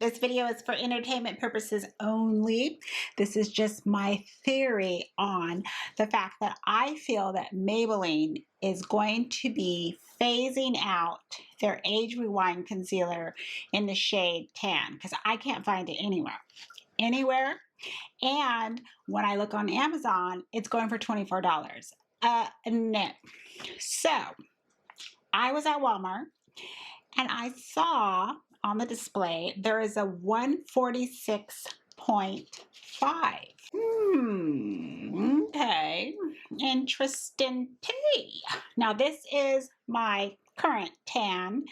This video is for entertainment purposes only. This is just my theory on the fact that I feel that Maybelline is going to be phasing out their Age Rewind Concealer in the shade Tan because I can't find it anywhere. And when I look on Amazon, it's going for $24. No. So I was at Walmart and I saw on the display there is a 146.5. Okay, interesting tea. Now this is my current tan,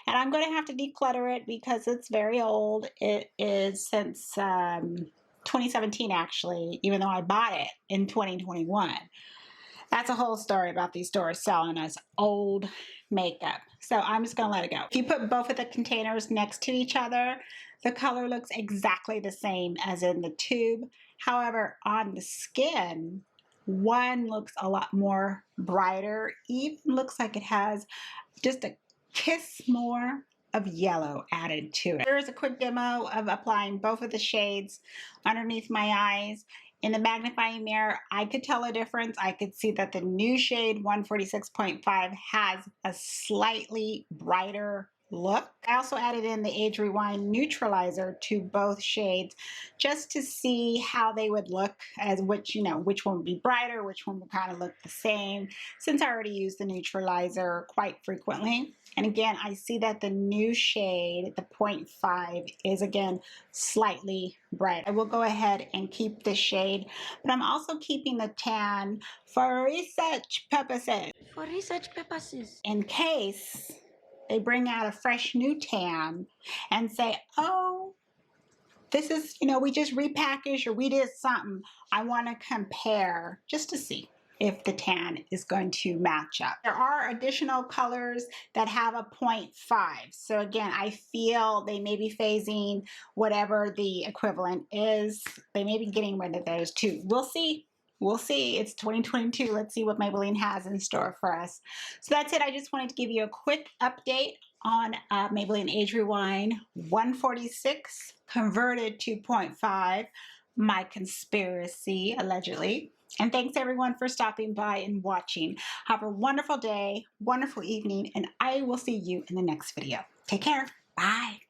and I'm going to have to declutter it because it's very old. It is since 2017 actually, even though I bought it in 2021. That's a whole story about these stores selling us old makeup. So I'm just going to let it go. If you put both of the containers next to each other, the color looks exactly the same as in the tube. However, on the skin, one looks a lot more brighter. Even looks like it has just a kiss more of yellow added to it. Here's a quick demo of applying both of the shades underneath my eyes. In the magnifying mirror, I could tell a difference. I could see that the new shade 146.5 has a slightly brighter look. I also added in the Age Rewind neutralizer to both shades just to see how they would look, as which one would be brighter, which one would kind of look the same, since I already use the neutralizer quite frequently. And again, I see that the new shade, the 0.5, is again slightly bright. I will go ahead and keep this shade, but I'm also keeping the tan for research purposes. In case they bring out a fresh new tan and say, oh, this is, we just repackaged or we did something. I want to compare just to see if the tan is going to match up. There are additional colors that have a 0.5. So again, I feel they may be phasing whatever the equivalent is. They may be getting rid of those too. We'll see. We'll see. It's 2022. Let's see what Maybelline has in store for us. So that's it. I just wanted to give you a quick update on Maybelline Age Rewind 146 converted to 0.5. My conspiracy, allegedly. And thanks everyone for stopping by and watching. Have a wonderful day, wonderful evening, and I will see you in the next video. Take care. Bye.